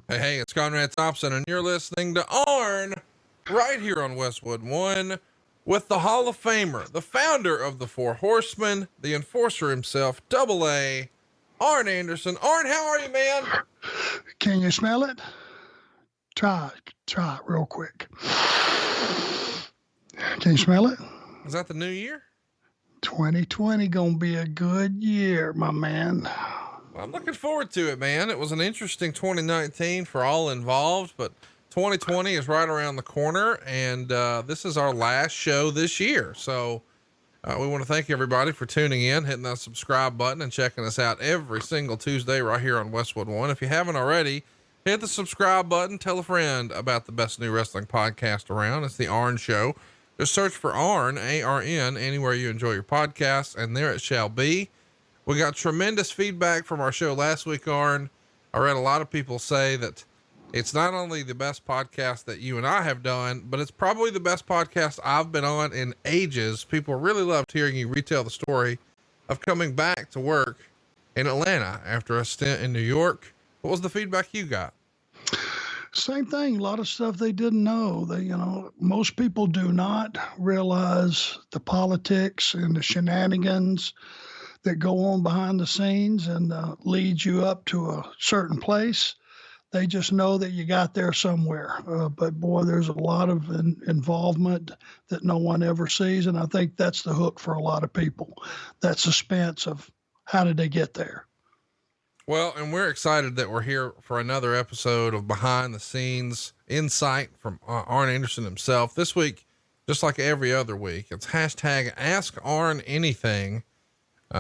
Hey, it's Conrad Thompson, and you're listening to Arn right here on Westwood One with the Hall of Famer, the founder of the Four Horsemen, the enforcer himself, Double A, Arn Anderson. Arn, how are you, man? Can you smell it? Try it real quick. Can you smell it? Is that the new year? 2020 gonna be a good year, my man. I'm looking forward to it, man. It was an interesting 2019 for all involved, but 2020 is right around the corner, and this is our last show this year. So we want to thank everybody for tuning in, hitting that subscribe button, and checking us out every single Tuesday right here on Westwood One. If you haven't already, hit the subscribe button. Tell a friend about the best new wrestling podcast around. It's the Arn Show. Just search for Arn, A-R-N, anywhere you enjoy your podcasts, and there it shall be. We got tremendous feedback from our show last week, Arn. I read a lot of people say that it's not only the best podcast that you and I have done, but it's probably the best podcast I've been on in ages. People really loved hearing you retell the story of coming back to work in Atlanta after a stint in New York. What was the feedback you got? Same thing. A lot of stuff they didn't know. Most people do not realize the politics and the shenanigans that go on behind the scenes and leads you up to a certain place. They just know that you got there somewhere. But boy, there's a lot of involvement that no one ever sees. And I think that's the hook for a lot of people, that suspense of how did they get there? Well, and we're excited that we're here for another episode of behind the scenes insight from Arn Anderson himself. This week, just like every other week, it's hashtag Ask Arn Anything.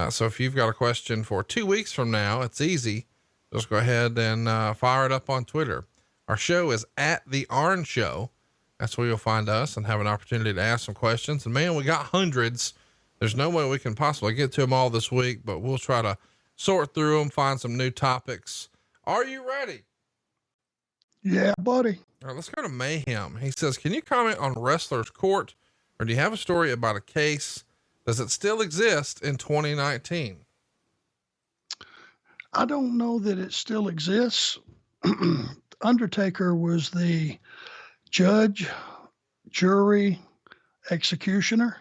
So if you've got a question for 2 weeks from now, it's easy. Just go ahead and fire it up on Twitter. Our show is at the Arn Show. That's where you'll find us and have an opportunity to ask some questions. And man, we got hundreds. There's no way we can possibly get to them all this week, but we'll try to sort through them, find some new topics. Are you ready? Yeah, buddy. All right, let's go to Mayhem. He says, can you comment on Wrestler's Court, or do you have a story about a case? Does it still exist in 2019? I don't know that it still exists. Undertaker was the judge, jury, executioner.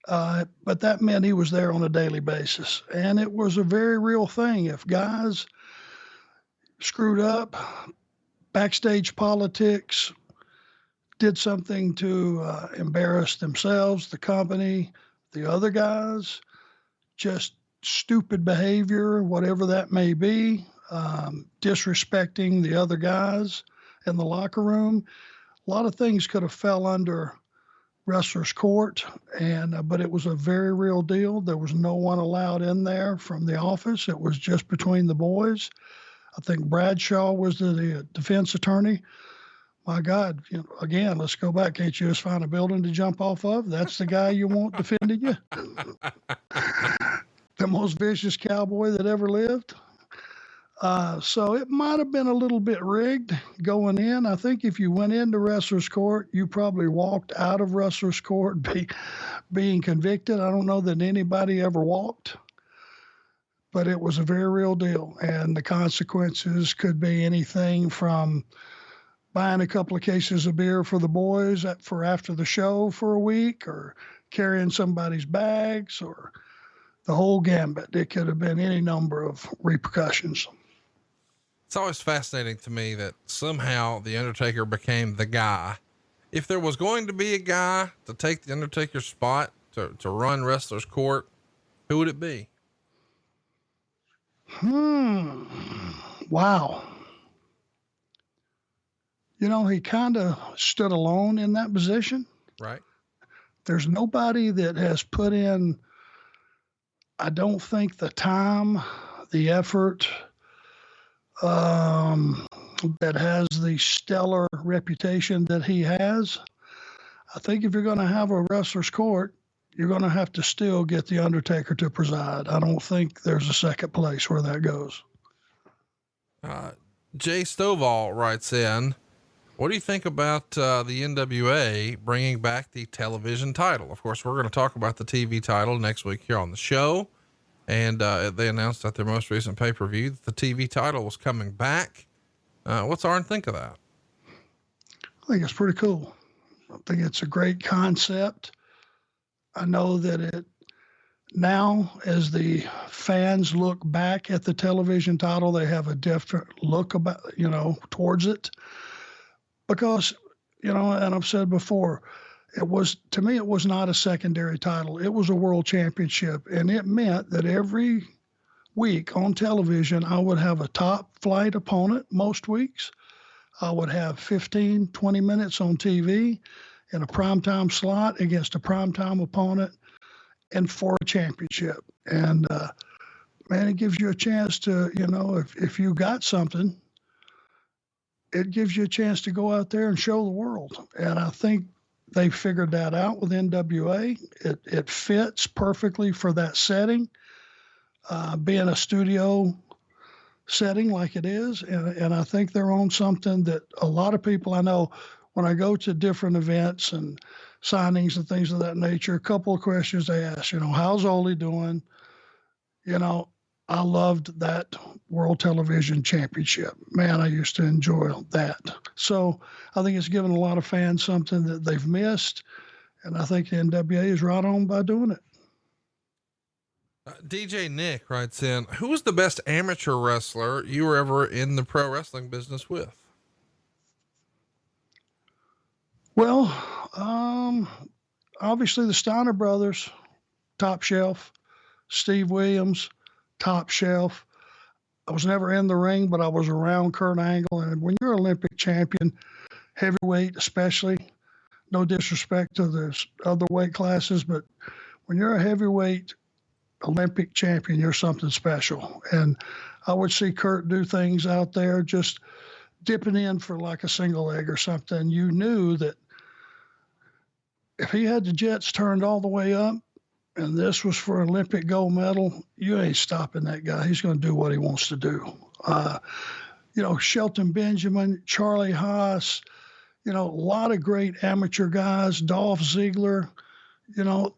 But that meant he was there on a daily basis. And it was a very real thing. If guys screwed up, backstage politics, did something to embarrass themselves, the company, the other guys, just stupid behavior, whatever that may be, disrespecting the other guys in the locker room. A lot of things could have fell under Wrestler's Court, but it was a very real deal. There was no one allowed in there from the office. It was just between the boys. I think Bradshaw was the defense attorney. My God, again, let's go back. Can't you just find a building to jump off of? That's the guy you want defending you. The most vicious cowboy that ever lived. So it might have been a little bit rigged going in. I think if you went into Wrestler's Court, you probably walked out of Wrestler's Court being convicted. I don't know that anybody ever walked, but it was a very real deal. And the consequences could be anything from buying a couple of cases of beer for the boys for after the show for a week, or carrying somebody's bags, or the whole gambit. It could have been any number of repercussions. It's always fascinating to me that somehow the Undertaker became the guy. If there was going to be a guy to take the Undertaker's spot to run Wrestler's Court, who would it be? Wow. He kind of stood alone in that position. Right. There's nobody that has put in, I don't think, the time, the effort, that has the stellar reputation that he has. I think if you're going to have a Wrestler's Court, you're going to have to still get the Undertaker to preside. I don't think there's a second place where that goes. Jay Stovall writes in, what do you think about the NWA bringing back the television title? Of course, we're going to talk about the TV title next week here on the show. And they announced at their most recent pay-per-view that the TV title was coming back. What's Arn think of that? I think it's pretty cool. I think it's a great concept. I know that it now, as the fans look back at the television title, they have a different look about, towards it. Because, and I've said before, to me, it was not a secondary title. It was a world championship. And it meant that every week on television, I would have a top flight opponent most weeks. I would have 15, 20 minutes on TV in a primetime slot against a primetime opponent and for a championship. And, man, it gives you a chance to, if you got something, it gives you a chance to go out there and show the world. And I think they figured that out with NWA. It fits perfectly for that setting, being a studio setting like it is. And I think they're on something that a lot of people I know, when I go to different events and signings and things of that nature, a couple of questions they ask, how's Ole doing? I loved that World Television Championship. Man, I used to enjoy that. So I think it's given a lot of fans something that they've missed. And I think the NWA is right on by doing it. DJ Nick writes in, who was the best amateur wrestler you were ever in the pro wrestling business with? Well, obviously the Steiner brothers, top shelf. Steve Williams, top shelf. I was never in the ring, but I was around Kurt Angle. And when you're Olympic champion, heavyweight especially, no disrespect to the other weight classes, but when you're a heavyweight Olympic champion, you're something special. And I would see Kurt do things out there, just dipping in for like a single leg or something. You knew that if he had the jets turned all the way up and this was for Olympic gold medal, you ain't stopping that guy. He's going to do what he wants to do. Shelton Benjamin, Charlie Haas, a lot of great amateur guys, Dolph Ziggler.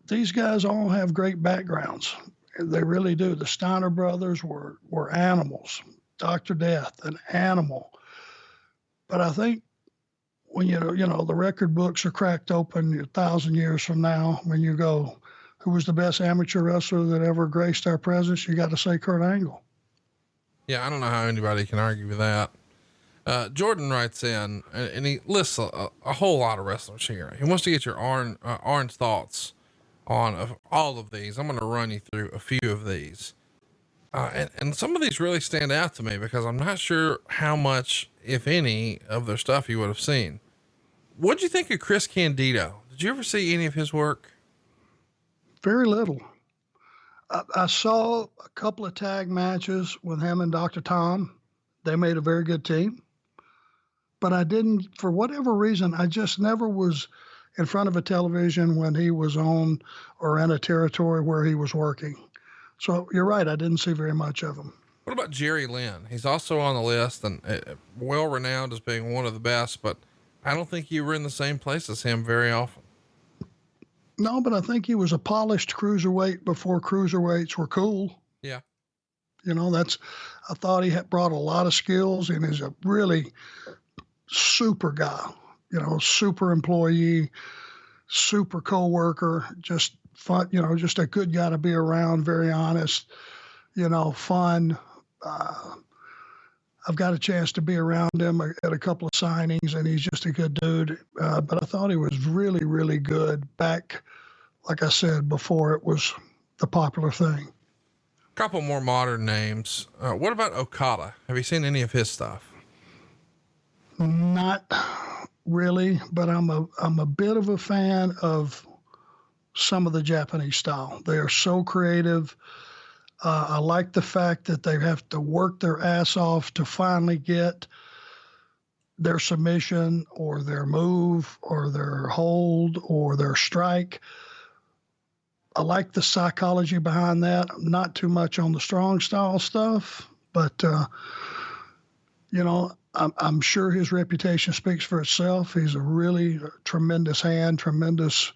These guys all have great backgrounds. They really do. The Steiner brothers were animals. Dr. Death, an animal. But I think when the record books are cracked open 1,000 years from now, when you go, who was the best amateur wrestler that ever graced our presence, you got to say Kurt Angle. Yeah, I don't know how anybody can argue with that. Jordan writes in, and he lists a whole lot of wrestlers here. He wants to get your Arn's thoughts on all of these. I'm going to run you through a few of these. And some of these really stand out to me because I'm not sure how much, if any, of their stuff you would have seen. What'd you think of Chris Candido? Did you ever see any of his work? Very little. I saw a couple of tag matches with him and Dr. Tom. They made a very good team. But I didn't, for whatever reason, I just never was in front of a television when he was on or in a territory where he was working. So you're right. I didn't see very much of him. What about Jerry Lynn? He's also on the list and well renowned as being one of the best, but I don't think you were in the same place as him very often. No, but I think he was a polished cruiserweight before cruiserweights were cool. Yeah. I thought he had brought a lot of skills and is a really super guy, super employee, super co-worker, just fun, just a good guy to be around, very honest, fun. I've got a chance to be around him at a couple of signings and he's just a good dude. But I thought he was really, really good back, like I said before, it was the popular thing. Couple more modern names. What about Okada? Have you seen any of his stuff? Not really, but I'm a bit of a fan of some of the Japanese style. They are so creative. I like the fact that they have to work their ass off to finally get their submission or their move or their hold or their strike. I like the psychology behind that. Not too much on the strong style stuff, but, I'm sure his reputation speaks for itself. He's a really tremendous hand, tremendous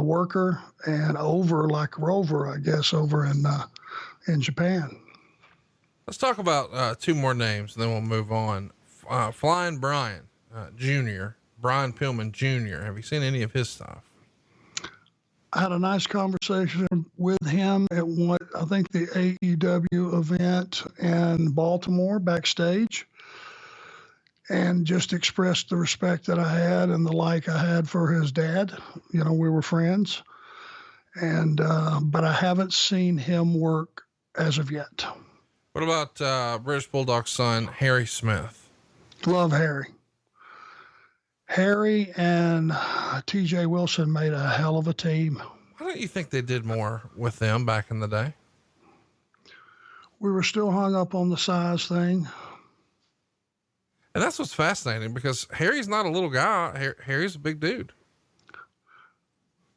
worker, and over like Rover, I guess, over in Japan. Let's talk about two more names and then we'll move on. Flying Brian, Jr., Brian Pillman Jr. Have you seen any of his stuff? I had a nice conversation with him at what I think the AEW event in Baltimore backstage, and just expressed the respect that I had and the like I had for his dad. You know, we were friends, and but I haven't seen him work as of yet. What about British Bulldog's son, Harry Smith? Love Harry. Harry and TJ Wilson made a hell of a team. Why don't you think they did more with them back in the day? We were still hung up on the size thing. And that's what's fascinating, because Harry's not a little guy. Harry's a big dude.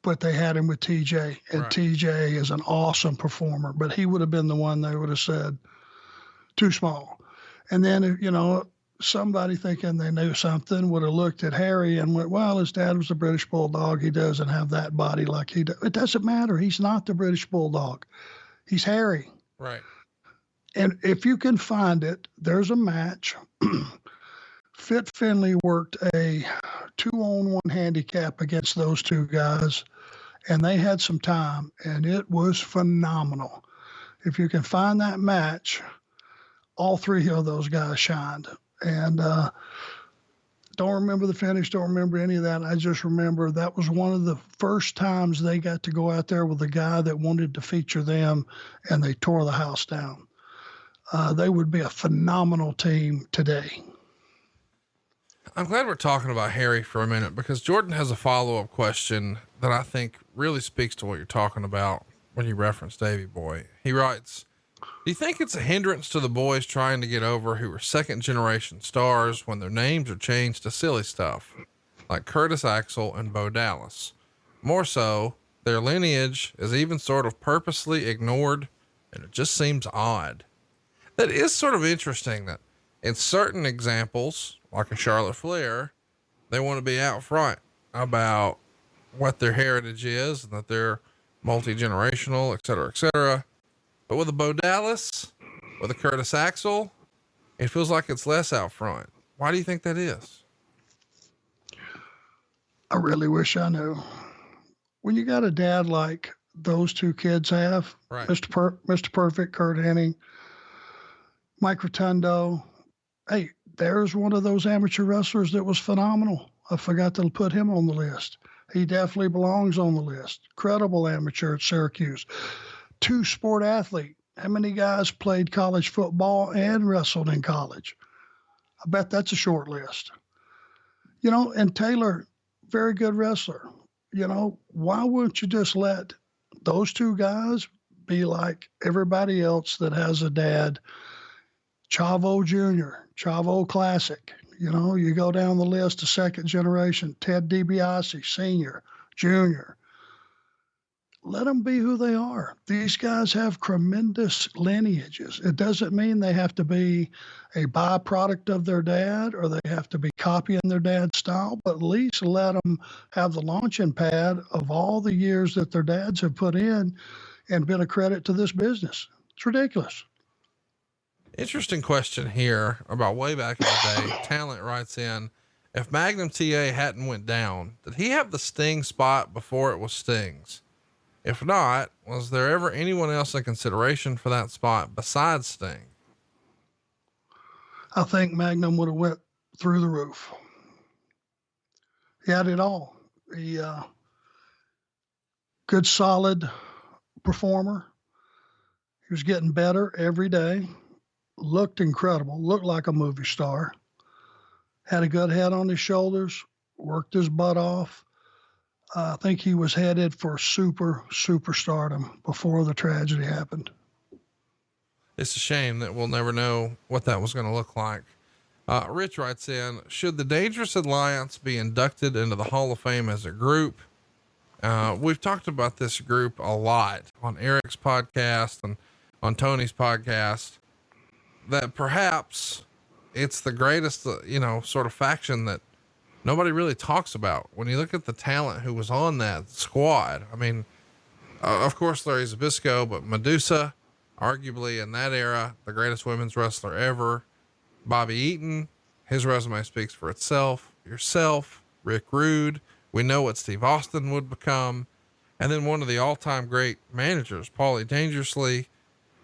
But they had him with TJ, and Right. TJ is an awesome performer, but he would have been the one they would have said too small. And then, you know, somebody thinking they knew something would have looked at Harry and went, well, his dad was a British Bulldog. He doesn't have that body like he does. It doesn't matter. He's not the British Bulldog. He's Harry. Right. And if you can find it, there's a match. Fit Finley worked a 2-on-1 handicap against those two guys, and they had some time, and it was phenomenal. If you can find that match, all three of those guys shined. And don't remember the finish, don't remember any of that. I just remember that was one of the first times they got to go out there with a guy that wanted to feature them, and they tore the house down. They would be a phenomenal team today. I'm glad we're talking about Harry for a minute, because Jordan has a follow-up question that I think really speaks to what you're talking about when you reference Davey Boy. He writes, do you think it's a hindrance to the boys trying to get over who are second generation stars when their names are changed to silly stuff like Curtis Axel and Bo Dallas? More so, their lineage is even sort of purposely ignored, and it just seems odd. That is sort of interesting that in certain examples, like a Charlotte Flair, they want to be out front about what their heritage is and that they're multi-generational, et cetera, et cetera. But with a Bo Dallas, with a Curtis Axel, it feels like it's less out front. Why do you think that is? I really wish I knew. When you got a dad like those two kids have, Right. Mr. Perfect, Kurt Hennig, Mike Rotundo, hey, there's one of those amateur wrestlers that was phenomenal. I forgot to put him on the list. He definitely belongs on the list. Credible amateur at Syracuse. Two-sport athlete. How many guys played college football and wrestled in college? I bet that's a short list. You know, and Taylor, very good wrestler. You know, why wouldn't you just let those two guys be like everybody else that has a dad? Chavo Jr., Chavo Classic. You know, you go down the list of second generation, Ted DiBiase, Sr., Jr. Let them be who they are. These guys have tremendous lineages. It doesn't mean they have to be a byproduct of their dad or they have to be copying their dad's style, but at least let them have the launching pad of all the years that their dads have put in and been a credit to this business. It's ridiculous. Interesting question here about way back in the day. Talent writes in, if Magnum TA hadn't went down, did he have the Sting spot before it was Sting's? If not, was there ever anyone else in consideration for that spot besides Sting? I think Magnum would have went through the roof. He had it all. He, good, solid performer. He was getting better every day. Looked incredible. Looked like a movie star. Had a good head on his shoulders. Worked his butt off. I think he was headed for superstardom before the tragedy happened. It's a shame that we'll never know what that was going to look like. Rich writes in, should the Dangerous Alliance be inducted into the Hall of Fame as a group? We've talked about this group a lot on Eric's podcast and on Tony's podcast, that perhaps it's the greatest, sort of faction that nobody really talks about. When you look at the talent who was on that squad, I mean, of course, Larry Zbyszko, but Medusa, arguably in that era, the greatest women's wrestler ever. Bobby Eaton, His resume speaks for itself. Yourself, Rick Rude. We know what Steve Austin would become. And then one of the all-time great managers, Paulie Dangerously.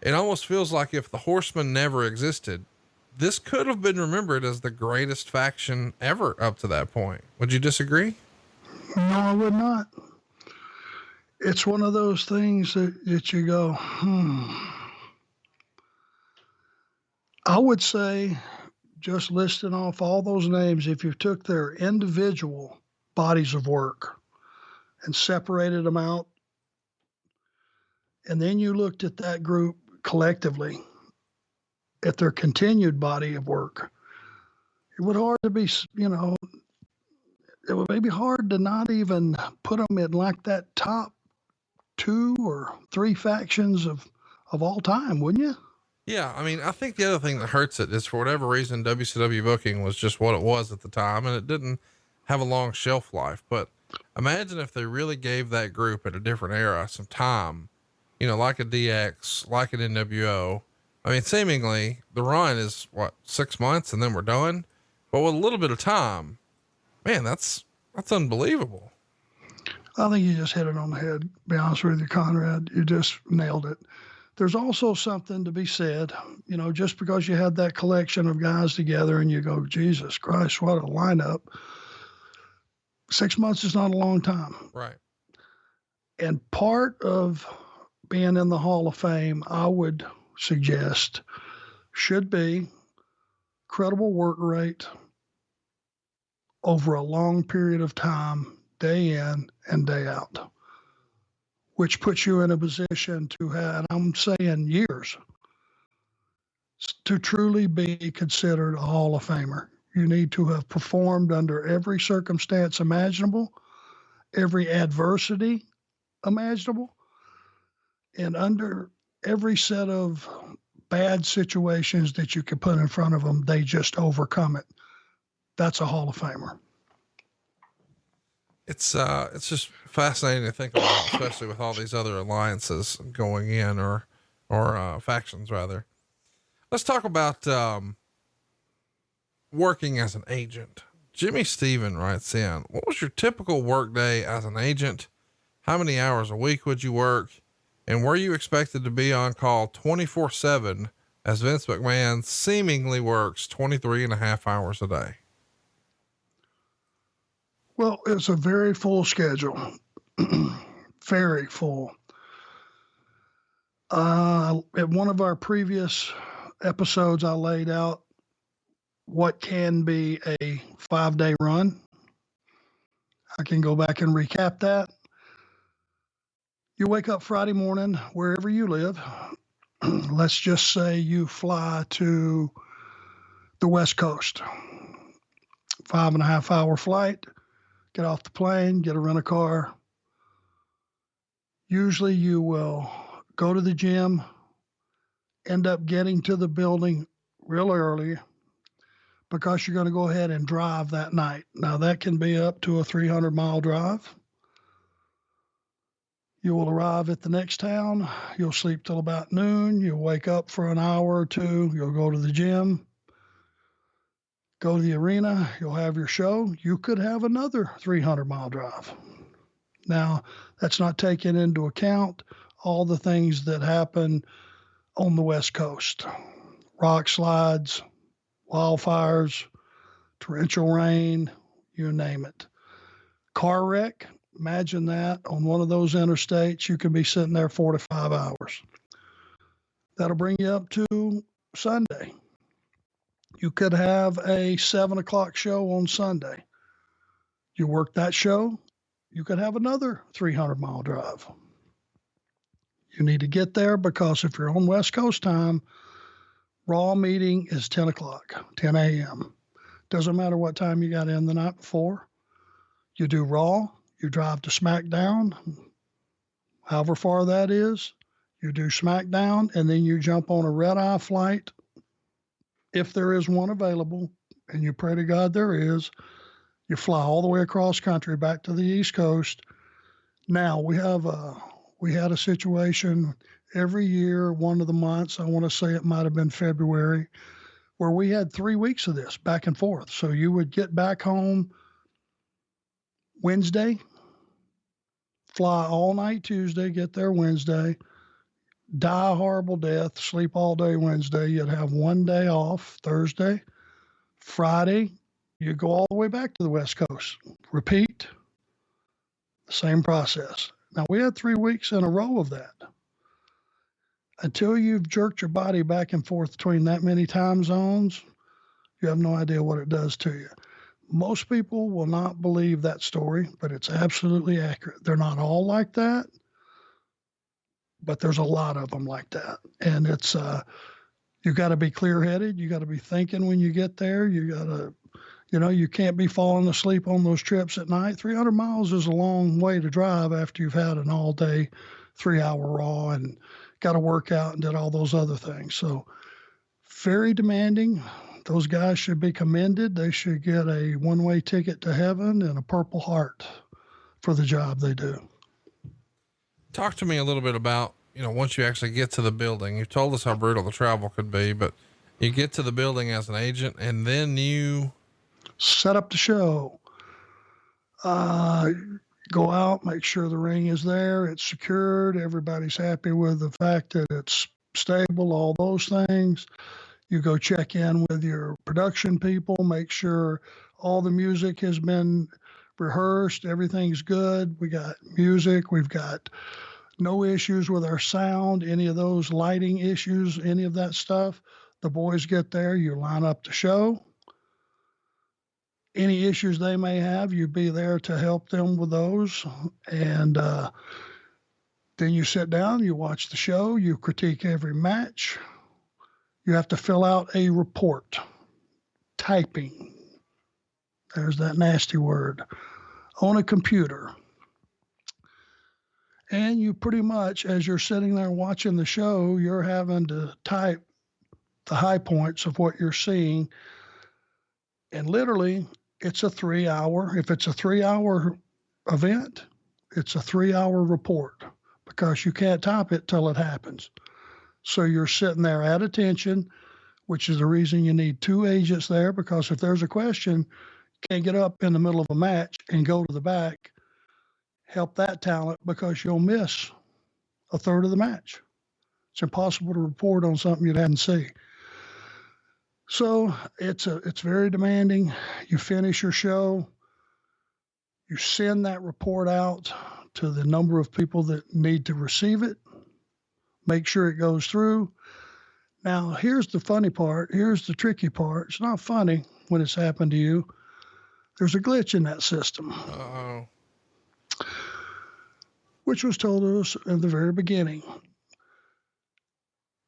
It almost feels like if the Horsemen never existed, this could have been remembered as the greatest faction ever up to that point. Would you disagree? No, I would not. It's one of those things that you go, I would say, just listing off all those names, if you took their individual bodies of work and separated them out, and then you looked at that group collectively, at their continued body of work, it would hard to be, it would maybe hard to not even put them in like that top 2 or 3 factions of all time, wouldn't you? Yeah. I mean, I think the other thing that hurts it is for whatever reason, WCW booking was just what it was at the time, and it didn't have a long shelf life. But imagine if they really gave that group at a different era some time, like a DX, like an NWO. I mean, seemingly the run is 6 months and then we're done, but with a little bit of time, man, that's unbelievable. I think you just hit it on the head, to be honest with you, Conrad. You just nailed it. There's also something to be said, just because you had that collection of guys together and you go, Jesus Christ, what a lineup. 6 months is not a long time. Right. And part of being in the Hall of Fame, I would suggest, should be credible work rate over a long period of time, day in and day out, which puts you in a position to have, and I'm saying years, to truly be considered a Hall of Famer. You need to have performed under every circumstance imaginable, every adversity imaginable, and under every set of bad situations that you could put in front of them, they just overcome it. That's a Hall of Famer. It's just fascinating to think about, especially with all these other alliances going in or factions rather. Let's talk about, working as an agent. Jimmy Steven writes in, what was your typical work day as an agent? How many hours a week would you work? And were you expected to be on call 24/7 as Vince McMahon seemingly works 23 and a half hours a day? Well, it's a very full schedule, very full. At one of our previous episodes, I laid out what can be a 5-day run. I can go back and recap that. You wake up Friday morning, wherever you live. Let's just say you fly to the West Coast, 5.5 hour flight. Get off the plane, get a rent-a-car. Usually you will go to the gym, end up getting to the building real early because you're going to go ahead and drive that night. Now that can be up to a 300-mile drive. You will arrive at the next town. You'll sleep till about noon. You'll wake up for an hour or two. You'll go to the gym. Go to the arena, you'll have your show. You could have another 300-mile drive. Now, that's not taking into account all the things that happen on the West Coast. Rock slides, wildfires, torrential rain, you name it. Car wreck, imagine that on one of those interstates, you could be sitting there 4 to 5 hours. That'll bring you up to Sunday. You could have a 7 o'clock show on Sunday. You work that show, you could have another 300-mile drive. You need to get there because if you're on West Coast time, Raw meeting is 10 o'clock, 10 a.m. Doesn't matter what time you got in the night before. You do Raw, you drive to SmackDown, however far that is. You do SmackDown, and then you jump on a red-eye flight if there is one available, and you pray to God there is. You fly all the way across country back to the East Coast. Now we had a situation every year, one of the months, I want to say it might have been February, where we had 3 weeks of this back and forth. So you would get back home Wednesday, fly all night Tuesday, get there Wednesday, die a horrible death, sleep all day Wednesday. You'd have 1 day off Thursday. Friday, you go all the way back to the West Coast. Repeat, same process. Now, we had 3 weeks in a row of that. Until you've jerked your body back and forth between that many time zones, you have no idea what it does to you. Most people will not believe that story, but it's absolutely accurate. They're not all like that, but there's a lot of them like that. And it's, you got to be clear headed. You got to be thinking when you get there. You got to, you can't be falling asleep on those trips at night. 300 miles is a long way to drive after you've had an all day 3-hour Raw and got to work out and did all those other things. So very demanding. Those guys should be commended. They should get a one-way ticket to heaven and a Purple Heart for the job they do. Talk to me a little bit about, once you actually get to the building. You've told us how brutal the travel could be, but you get to the building as an agent and then you set up the show. Go out, make sure the ring is there, it's secured, everybody's happy with the fact that it's stable, all those things. You go check in with your production people, make sure all the music has been rehearsed, everything's good. We got music, we've got no issues with our sound, any of those lighting issues, any of that stuff. The boys get there, you line up the show. Any issues they may have, you be there to help them with those. And then you sit down, you watch the show, you critique every match. You have to fill out a report, typing. There's that nasty word, on a computer. And you pretty much, as you're sitting there watching the show, you're having to type the high points of what you're seeing. And literally, it's a 3-hour. If it's a 3-hour event, it's a 3-hour report because you can't type it till it happens. So you're sitting there at attention, which is the reason you need 2 agents there, because if there's a question, you can't get up in the middle of a match and go to the back, help that talent, because you'll miss a third of the match. It's impossible to report on something you didn't see. So it's very demanding. You finish your show, you send that report out to the number of people that need to receive it, make sure it goes through. Now, here's the funny part. Here's the tricky part. It's not funny when it's happened to you. There's a glitch in that system. Uh-oh. Which was told us at the very beginning,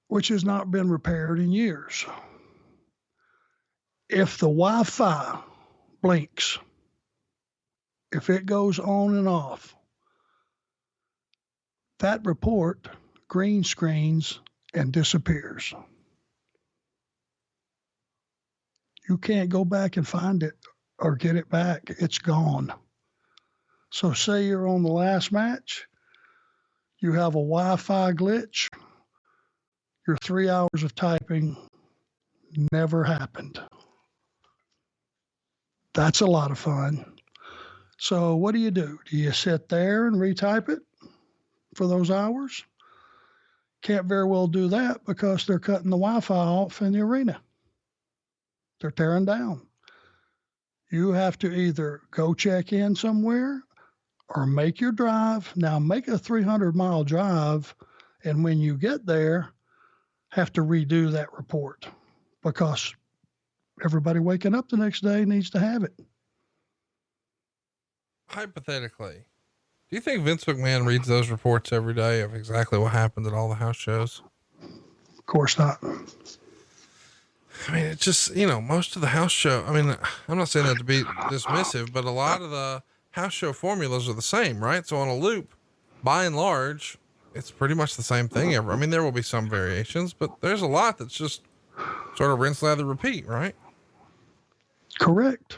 which has not been repaired in years. If the Wi-Fi blinks, if it goes on and off, that report green screens and disappears. You can't go back and find it or get it back. It's gone. So say you're on the last match, you have a Wi-Fi glitch, your 3 hours of typing never happened. That's a lot of fun. So what do? Do you sit there and retype it for those hours? Can't very well do that because they're cutting the Wi-Fi off in the arena. They're tearing down. You have to either go check in somewhere or make your drive. Now make a 300-mile drive, and when you get there, have to redo that report because everybody waking up the next day needs to have it. Hypothetically, do you think Vince McMahon reads those reports every day of exactly what happened at all the house shows? Of course not. I mean, it's just, most of the house show, I'm not saying that to be dismissive, but a lot of the house show formulas are the same, right? So on a loop, by and large, it's pretty much the same thing ever. I mean, there will be some variations, but there's a lot that's just sort of rinse, lather, repeat, right? Correct.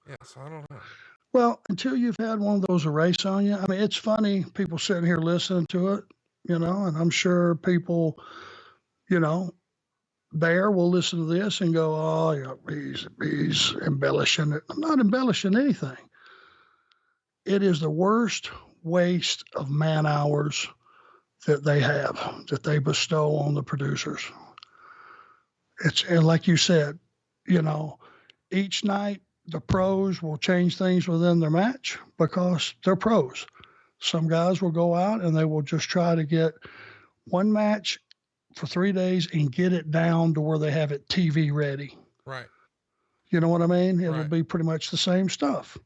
Yes, I don't know. Well, until you've had one of those erase on you, it's funny, people sitting here listening to it, and I'm sure people, there will listen to this and go, oh, yeah, he's embellishing it. I'm not embellishing anything. It is the worst waste of man hours that they have, that they bestow on the producers. And like you said, each night the pros will change things within their match because they're pros. Some guys will go out and they will just try to get one match for 3 days and get it down to where they have it TV ready. Right. You know what I mean? It'll Right. be pretty much the same stuff.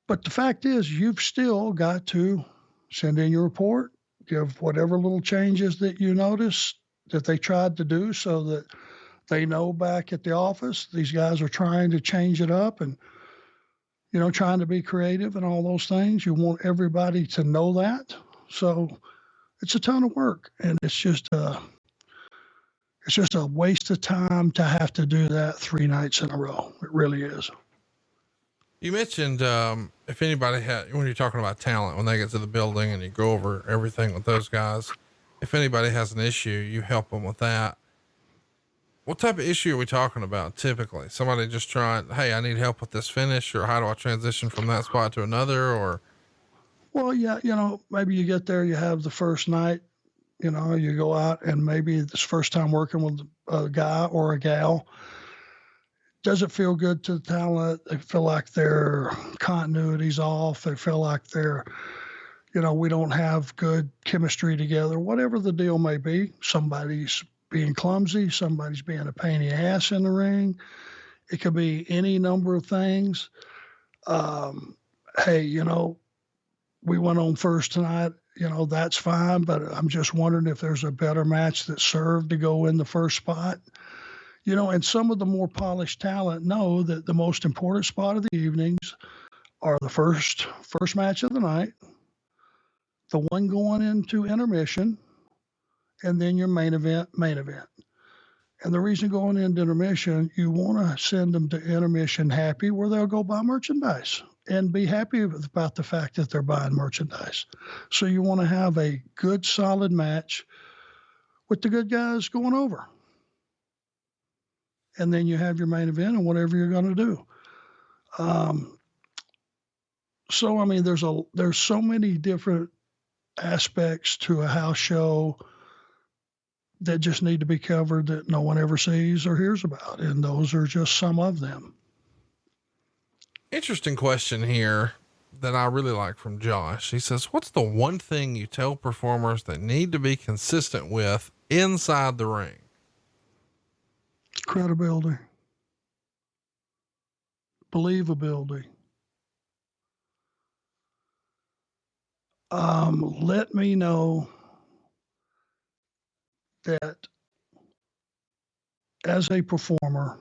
But the fact is, you've still got to send in your report, give whatever little changes that you notice that they tried to do so that they know back at the office, these guys are trying to change it up and, trying to be creative and all those things. You want everybody to know that. So it's a ton of work, and it's just a waste of time to have to do that 3 nights in a row. It really is. You mentioned, if anybody when you're talking about talent, when they get to the building and you go over everything with those guys, if anybody has an issue, you help them with that. What type of issue are we talking about? Typically somebody just trying, hey, I need help with this finish, or how do I transition from that spot to another? Or, well, yeah, maybe you get there, you have the first night, you go out and maybe it's first time working with a guy or a gal. Does it feel good to the talent? They feel like their continuity's off. They feel like we don't have good chemistry together, whatever the deal may be. Somebody's being clumsy. Somebody's being a pain in the ass in the ring. It could be any number of things. Hey, we went on first tonight, that's fine, but I'm just wondering if there's a better match that served to go in the first spot. And some of the more polished talent know that the most important spot of the evenings are the first match of the night, the one going into intermission, and then your main event. And the reason going into intermission, you want to send them to intermission happy, where they'll go buy merchandise and be happy about the fact that they're buying merchandise. So you want to have a good, solid match with the good guys going over. And then you have your main event and whatever you're going to do. So, I mean, there's so many different aspects to a house show that just need to be covered that no one ever sees or hears about. And those are just some of them. interesting question here that I really like from Josh. He says, what's the one thing you tell performers that need to be consistent with inside the ring? Credibility. Believability. Let me know that as a performer,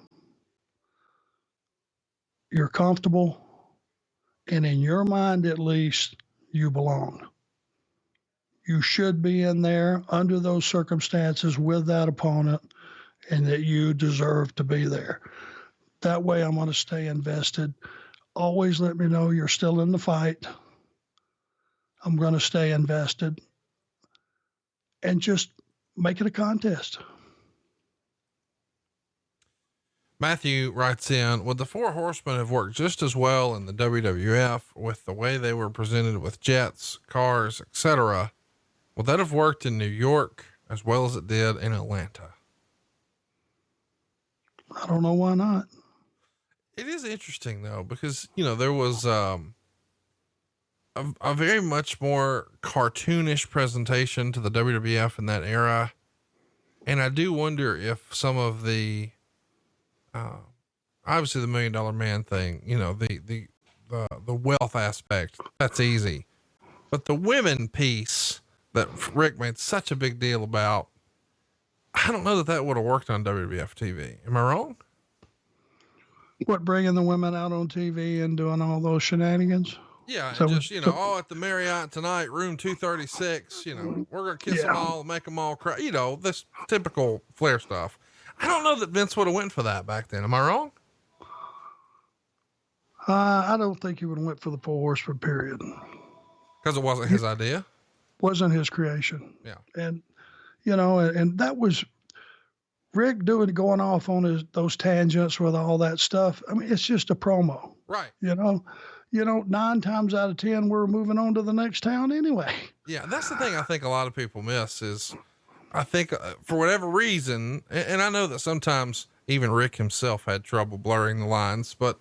you're comfortable, and in your mind at least, you belong. You should be in there under those circumstances with that opponent, and that you deserve to be there. That way I'm going to stay invested. Always let me know you're still in the fight. I'm going to stay invested, and just make it a contest. Matthew writes in, would the Four Horsemen have worked just as well in the WWF with the way they were presented with jets, cars, etc.? Would that have worked in New York as well as it did in Atlanta? I don't know why not. It is interesting though, because, there was, a very much more cartoonish presentation to the WWF in that era. And I do wonder if some of the, obviously the $1 Million Man thing, the wealth aspect, that's easy, but the women piece that Rick made such a big deal about, I don't know that would have worked on WWF TV. Am I wrong? What, bringing the women out on TV and doing all those shenanigans? Yeah. So, just, at the Marriott tonight, room 236, we're going to kiss them all, make them all cry, this typical Flair stuff. I don't know that Vince would have went for that back then. Am I wrong? I don't think he would have went for the Four Horsemen period. Because it wasn't his idea? Wasn't his creation. Yeah. And, and that was Rick going off on those tangents with all that stuff. I mean, it's just a promo. Right. 9 times out of 10, we're moving on to the next town anyway. Yeah. That's the thing I think a lot of people miss is I think for whatever reason, and I know that sometimes even Rick himself had trouble blurring the lines, but,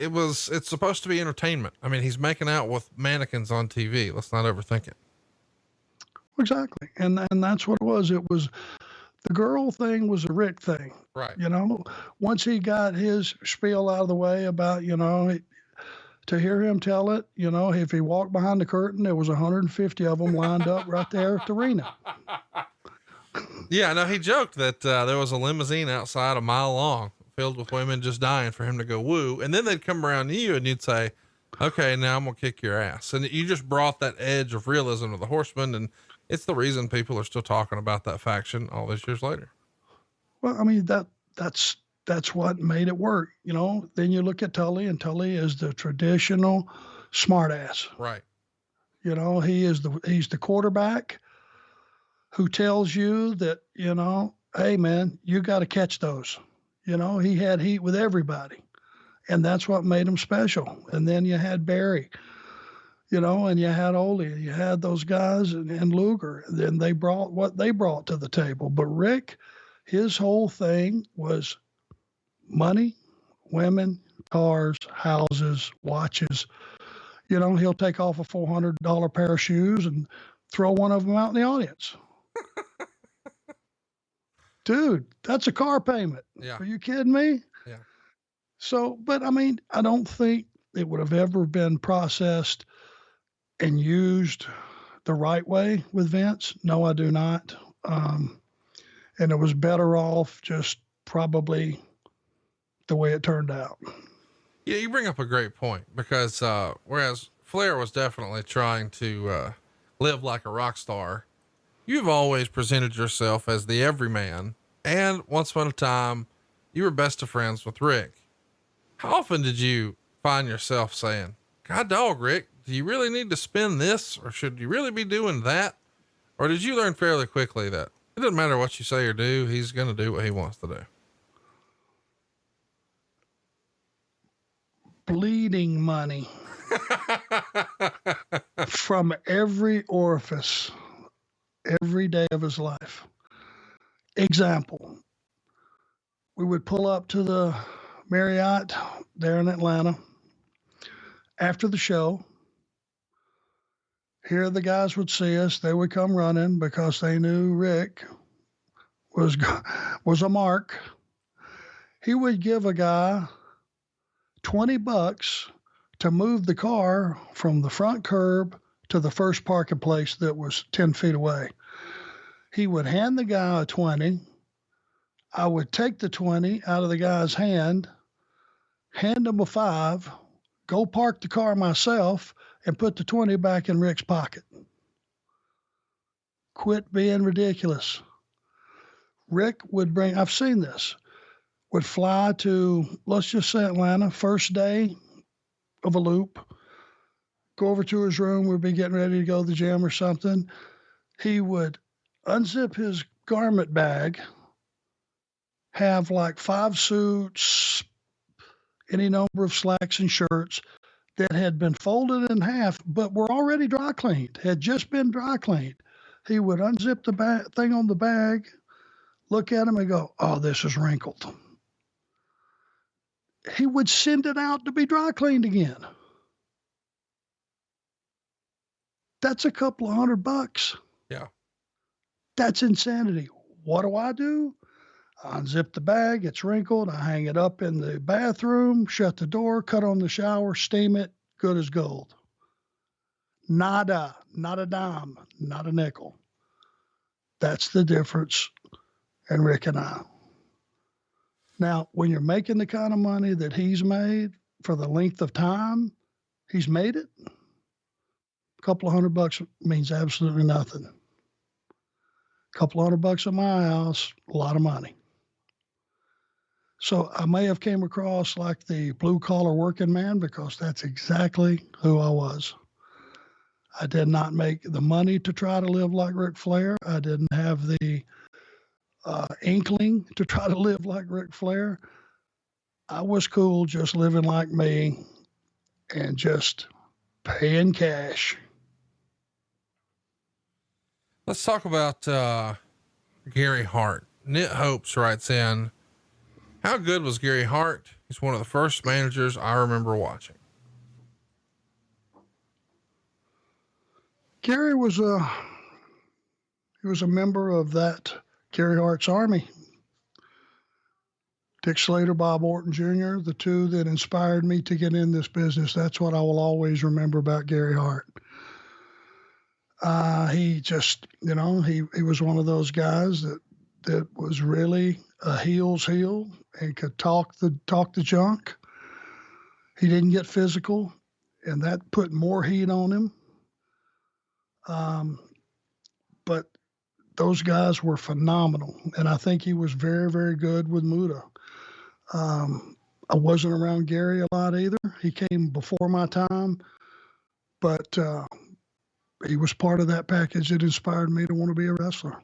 it's supposed to be entertainment. I mean, he's making out with mannequins on TV. Let's not overthink it. Exactly. And that's what it was. It was the girl thing was a Rick thing. Right. Once he got his spiel out of the way about, to hear him tell it, if he walked behind the curtain, there was 150 of them lined up right there at the arena. Yeah. No, he joked that, there was a limousine outside a mile long filled with women just dying for him to go woo. And then they'd come around to you and you'd say, okay, now I'm going to kick your ass. And you just brought that edge of realism to the Horsemen. And it's the reason people are still talking about that faction all these years later. Well, I mean, that's what made it work. Then you look at Tully, and Tully is the traditional smartass. Right. He's the quarterback who tells you that, hey man, you got to catch those. He had heat with everybody, and that's what made him special. And then you had Barry, and you had Ole, you had those guys and Luger. Then they brought what they brought to the table. But Rick, his whole thing was money, women, cars, houses, watches. He'll take off a $400 pair of shoes and throw one of them out in the audience. Dude, that's a car payment. Yeah. Are you kidding me? Yeah. So, but I mean, I don't think it would have ever been processed and used the right way with Vince. No, I do not. And it was better off just probably the way it turned out. Yeah. You bring up a great point because, whereas Flair was definitely trying to, live like a rock star, you've always presented yourself as the everyman. And once upon a time, you were best of friends with Rick. How often did you find yourself saying, God dog, Rick, do you really need to spin this, or should you really be doing that? Or did you learn fairly quickly that it doesn't matter what you say or do, he's going to do what he wants to do? Bleeding money from every orifice, every day of his life. Example, we would pull up to the Marriott there in Atlanta after the show. Here the guys would see us. They would come running because they knew Rick was a mark. He would give a guy $20 to move the car from the front curb to the first parking place that was 10 feet away. He would hand the guy a 20. I would take the 20 out of the guy's hand, hand him a 5, go park the car myself, and put the 20 back in Rick's pocket. Quit being ridiculous. Rick would I've seen this, would fly to, let's just say Atlanta, first day of a loop, go over to his room, we'd be getting ready to go to the gym or something. He would unzip his garment bag, have like 5 suits, any number of slacks and shirts that had been folded in half, but were already dry cleaned, had just been dry cleaned. He would unzip the thing on the bag, look at him and go, oh, this is wrinkled. He would send it out to be dry cleaned again. That's a couple of $100. Yeah. That's insanity. What do? I unzip the bag. It's wrinkled. I hang it up in the bathroom, shut the door, cut on the shower, steam it, good as gold. Nada, not a dime, not a nickel. That's the difference in Rick and I. Now, when you're making the kind of money that he's made for the length of time he's made it, a couple of $100 means absolutely nothing. A couple of $100 at my house, a lot of money. So I may have came across like the blue collar working man because that's exactly who I was. I did not make the money to try to live like Ric Flair. I didn't have the inkling to try to live like Ric Flair. I was cool just living like me and just paying cash. Let's talk about Gary Hart. Knit Hopes writes in, how good was Gary Hart? He's one of the first managers I remember watching. Gary was a member of that Gary Hart's army. Dick Slater, Bob Orton Jr., the two that inspired me to get in this business. That's what I will always remember about Gary Hart. He just, he was one of those guys that was really a heel's heel and could talk the junk. He didn't get physical, and that put more heat on him. But those guys were phenomenal, and I think he was very, very good with Muta. I wasn't around Gary a lot either. He came before my time, but he was part of that package that inspired me to want to be a wrestler.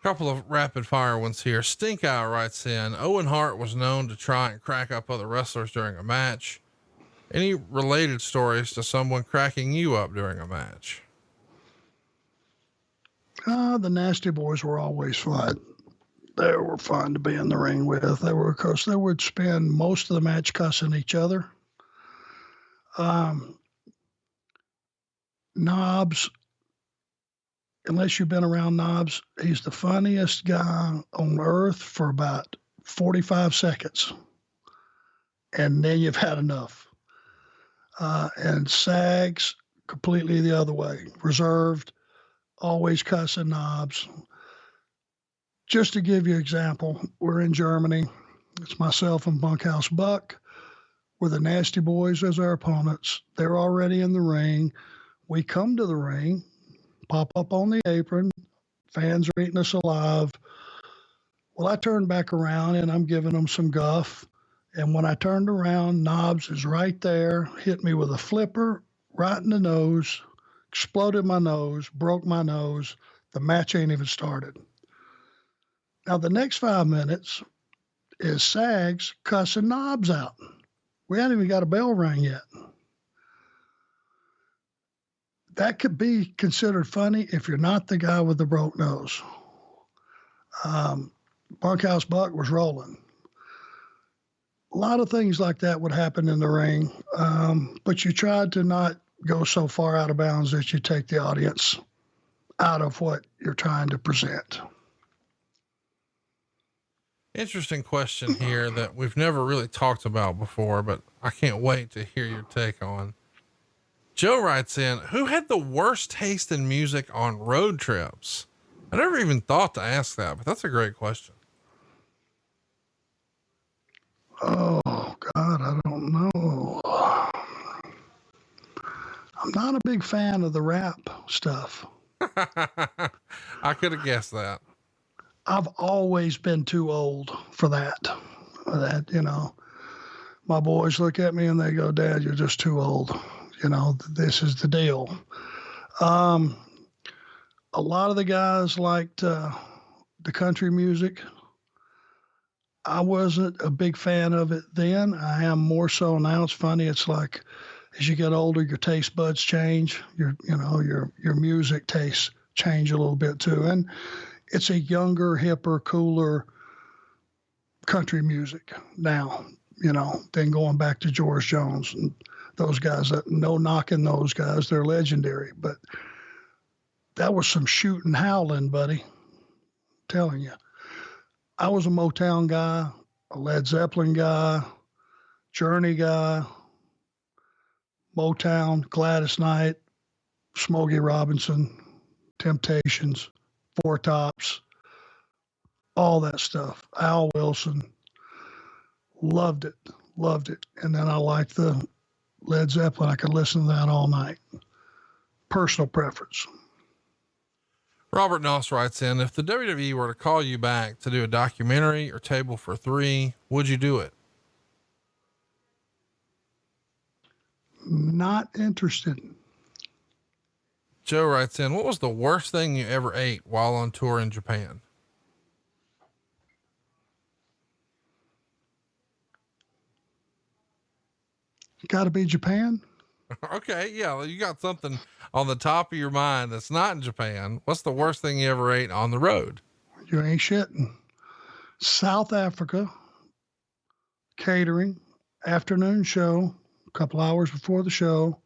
Couple of rapid fire ones here. Stink Eye writes in, Owen Hart was known to try and crack up other wrestlers during a match. Any related stories to someone cracking you up during a match? The Nasty Boys were always fun. They were fun to be in the ring with. They would spend most of the match cussing each other. Knobs, unless you've been around Knobs, he's the funniest guy on earth for about 45 seconds. And then you've had enough. And Sags, completely the other way. Reserved, always cussing Knobs. Just to give you an example, we're in Germany. It's myself and Bunkhouse Buck. We're the Nasty Boys as our opponents. They're already in the ring. We come to the ring, pop up on the apron. Fans are eating us alive. Well, I turned back around and I'm giving them some guff. And when I turned around, Knobs is right there, hit me with a flipper right in the nose, exploded my nose, broke my nose. The match ain't even started. Now, the next 5 minutes is Sags cussing Knobs out. We hadn't even got a bell rang yet. That could be considered funny if you're not the guy with the broke nose. Bunkhouse Buck was rolling. A lot of things like that would happen in the ring, but you tried to not go so far out of bounds that you take the audience out of what you're trying to present. Interesting question here that we've never really talked about before, but I can't wait to hear your take on. Joe writes in, who had the worst taste in music on road trips? I never even thought to ask that, but that's a great question. Oh, God, I don't know. I'm not a big fan of the rap stuff. I could have guessed that. I've always been too old for that. My boys look at me and they go, Dad, you're just too old. This is the deal. A lot of the guys liked the country music. I wasn't a big fan of it then. I am more so now. It's funny. It's like as you get older, your taste buds change. Your music tastes change a little bit too. And it's a younger, hipper, cooler country music now, than going back to George Jones and those guys. No knocking those guys. They're legendary. But that was some shooting, howling, buddy. I'm telling you. I was a Motown guy, a Led Zeppelin guy, Journey guy, Motown, Gladys Knight, Smokey Robinson, Temptations, Four Tops, all that stuff. Al Wilson, loved it. And then I liked the Led Zeppelin. I could listen to that all night. Personal preference. Robert Noss writes in, if the WWE were to call you back to do a documentary or Table for Three, would you do it? Not interested. Joe writes in, what was the worst thing you ever ate while on tour in Japan? Got to be Japan. Okay. Yeah. Well, you got something on the top of your mind that's not in Japan. What's the worst thing you ever ate on the road? You ain't shitting. South Africa, catering, afternoon show, a couple hours before the show.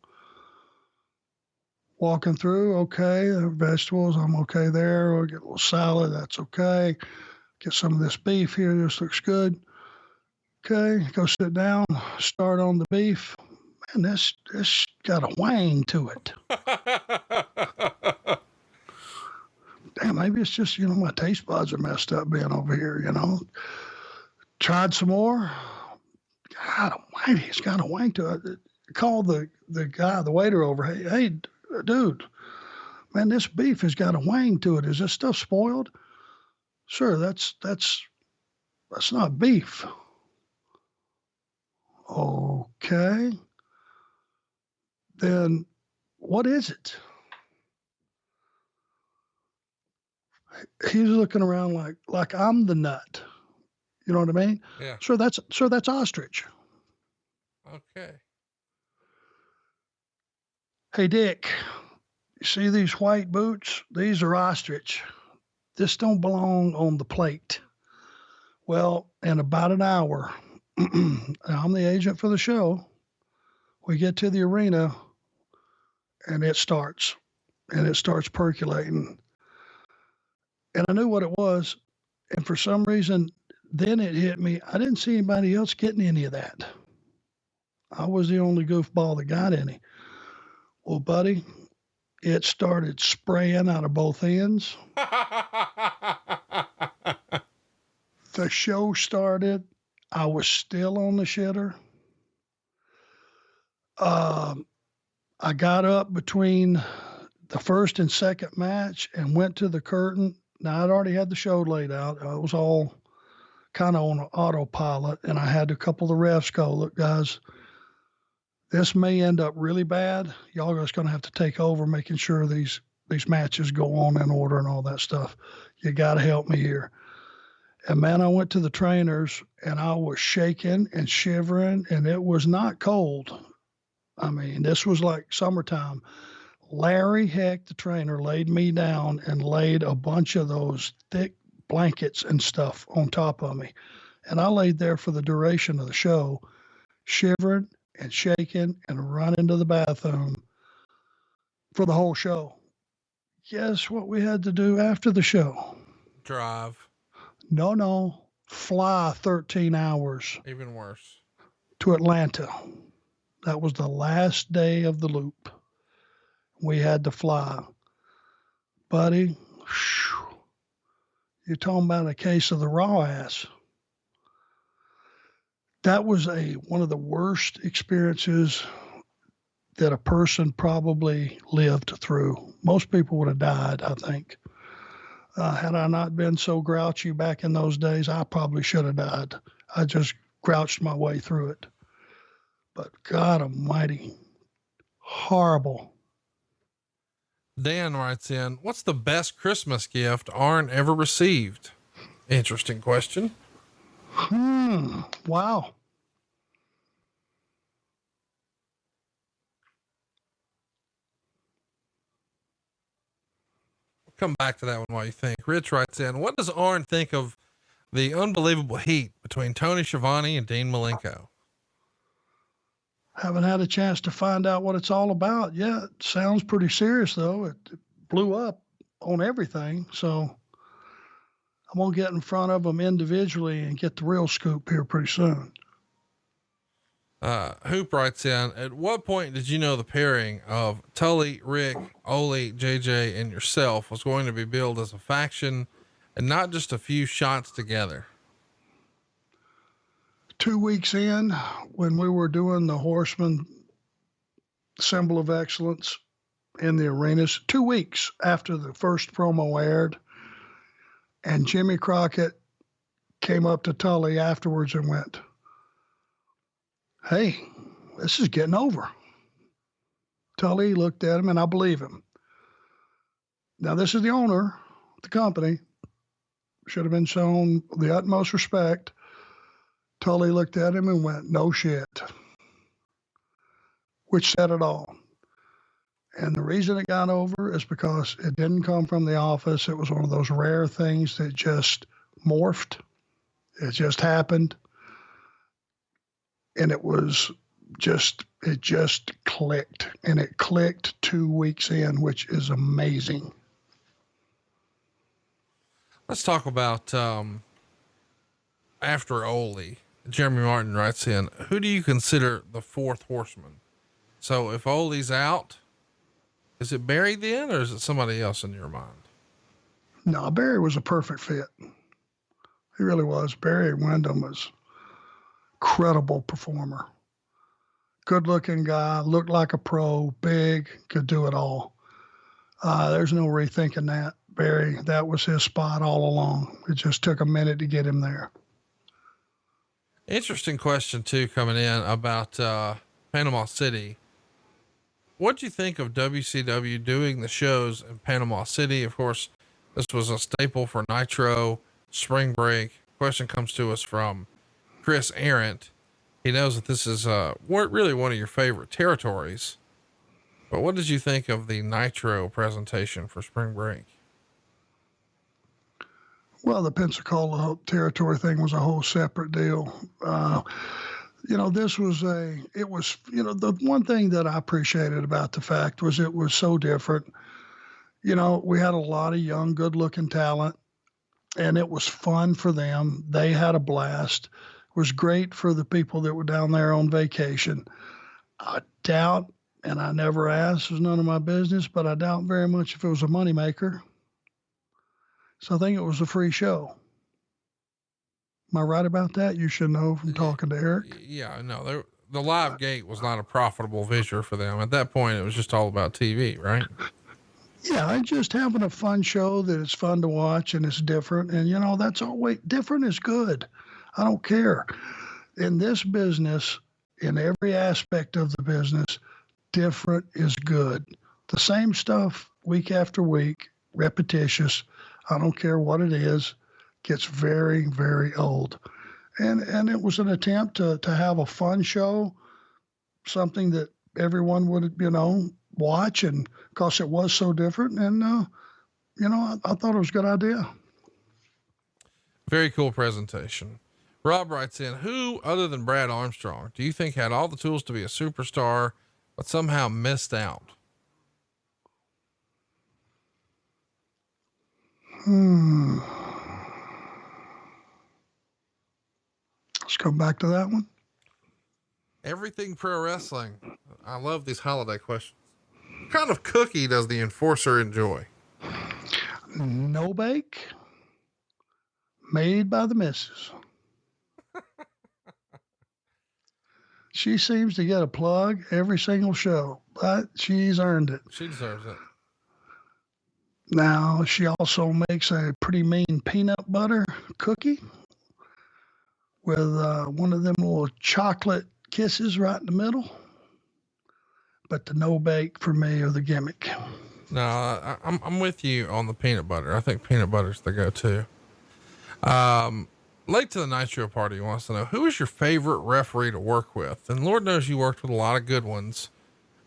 Walking through, okay, vegetables, I'm okay there. We'll get a little salad, that's okay. Get some of this beef here, this looks good. Okay, go sit down, start on the beef. Man, this got a wang to it. Damn, maybe it's just, my taste buds are messed up being over here, Tried some more. God almighty, it's got a wang to it. Called the guy, the waiter over. Hey, dude, man, this beef has got a wang to it. Is this stuff spoiled? Sir, that's not beef. Okay. Then what is it? He's looking around like I'm the nut. You know what I mean? Yeah. Sir, that's ostrich. Okay. Hey, Dick, you see these white boots? These are ostrich. This don't belong on the plate. Well, in about an hour, I'm the agent for the show. We get to the arena and it starts percolating. And I knew what it was. And for some reason, then it hit me. I didn't see anybody else getting any of that. I was the only goofball that got any. Well, buddy, it started spraying out of both ends. The show started. I was still on the shitter. I got up between the first and second match and went to the curtain. Now, I'd already had the show laid out. I was all kind of on autopilot, and I had a couple of the refs go, look, guys, this may end up really bad. Y'all are just going to have to take over making sure these matches go on in order and all that stuff. You got to help me here. And man, I went to the trainers and I was shaking and shivering, and it was not cold. I mean, this was like summertime. Larry Heck, the trainer, laid me down and laid a bunch of those thick blankets and stuff on top of me. And I laid there for the duration of the show, shivering and shaking and running to the bathroom for the whole show. Guess what we had to do after the show? Drive. No. Fly 13 hours. Even worse. To Atlanta. That was the last day of the loop. We had to fly. Buddy, whew, you're talking about a case of the raw ass. That was one of the worst experiences that a person probably lived through. Most people would have died, I think. Had I not been so grouchy back in those days, I probably should have died. I just grouched my way through it. But God almighty, horrible. Dan writes in, what's the best Christmas gift Arn ever received? Interesting question. Wow. Come back to that one while you think. Rich writes in, what does Arn think of the unbelievable heat between Tony Schiavone and Dean Malenko? Haven't had a chance to find out what it's all about yet. Sounds pretty serious, though. It blew up on everything. So I'm going to get in front of them individually and get the real scoop here pretty soon. Hoop writes in, at what point did you know the pairing of Tully, Rick, Ole, JJ, and yourself was going to be billed as a faction and not just a few shots together? 2 weeks in, when we were doing the Horsemen Symbol of Excellence in the arenas, 2 weeks after the first promo aired, and Jimmy Crockett came up to Tully afterwards and went, hey, this is getting over. Tully looked at him, and I believe him. Now, this is the owner of the company. Should have been shown the utmost respect. Tully looked at him and went, "No shit," which said it all. And the reason it got over is because it didn't come from the office. It was one of those rare things that just morphed. It just happened. And it just clicked. And it clicked 2 weeks in, which is amazing. Let's talk about, after Ole. Jeremy Martin writes in, who do you consider the fourth horseman? So if Ole's out, is it Barry then, or is it somebody else in your mind? No, Barry was a perfect fit. He really was. Barry Windham was incredible performer. Good looking guy, looked like a pro, big, could do it all. There's no rethinking that. Barry, that was his spot all along. It just took a minute to get him there. Interesting question too, coming in about, Panama City. What'd you think of WCW doing the shows in Panama City? Of course, this was a staple for Nitro, Spring Break. Question comes to us from Chris Arendt. He knows that this is, really one of your favorite territories, but what did you think of the Nitro presentation for Spring Break? Well, the Pensacola territory thing was a whole separate deal. This was the one thing that I appreciated about the fact was it was so different. We had a lot of young, good looking talent, and it was fun for them. They had a blast. It was great for the people that were down there on vacation. I doubt, and I never asked, it's none of my business, but I doubt very much if it was a moneymaker. So I think it was a free show. Am I right about that? You should know from talking to Eric. Yeah, no, the live gate was not a profitable venture for them. At that point, it was just all about TV, right? Yeah, and just having a fun show that it's fun to watch and it's different. And, that's always different is good. I don't care. In this business, in every aspect of the business, different is good. The same stuff week after week, repetitious. I don't care what it is, gets very, very old. And it was an attempt to have a fun show, something that everyone would, watch, and because it was so different. And, I thought it was a good idea. Very cool presentation. Rob writes in, who other than Brad Armstrong do you think had all the tools to be a superstar, but somehow missed out? Let's come back to that one. Everything pro wrestling. I love these holiday questions. What kind of cookie does the enforcer enjoy? No bake, made by the missus. She seems to get a plug every single show, but she's earned it. She deserves it. Now, she also makes a pretty mean peanut butter cookie with one of them little chocolate kisses right in the middle. But the no bake for me are the gimmick. No, I'm with you on the peanut butter. I think peanut butter's the go-to. Late to the Nitro party wants to know, who is your favorite referee to work with? And Lord knows you worked with a lot of good ones.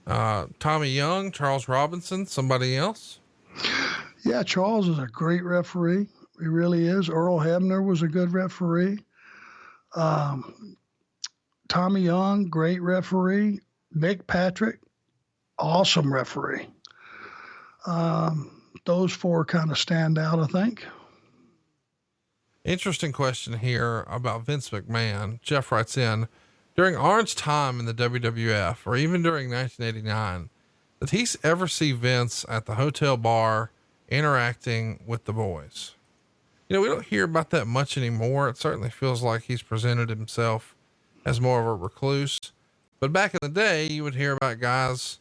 Tommy Young, Charles Robinson, somebody else? Yeah, Charles is a great referee. He really is. Earl Hebner was a good referee. Tommy Young, great referee. Nick Patrick, awesome referee. Those four kind of stand out, I think. Interesting question here about Vince McMahon. Jeff writes in, during Arn's time in the WWF, or even during 1989, did he ever see Vince at the hotel bar interacting with the boys? We don't hear about that much anymore. It certainly feels like he's presented himself as more of a recluse, but back in the day, you would hear about guys,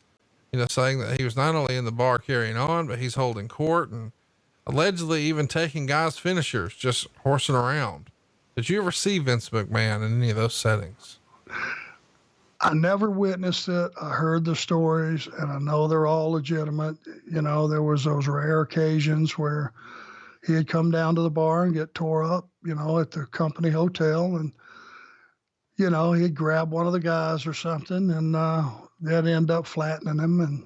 saying that he was not only in the bar carrying on, but he's holding court and allegedly even taking guys' finishers, just horsing around. Did you ever see Vince McMahon in any of those settings? I never witnessed it. I heard the stories, and I know they're all legitimate. You know, there was those rare occasions where he had come down to the bar and get tore up, you know, at the company hotel, and you know, he'd grab one of the guys or something, and they'd end up flattening him. And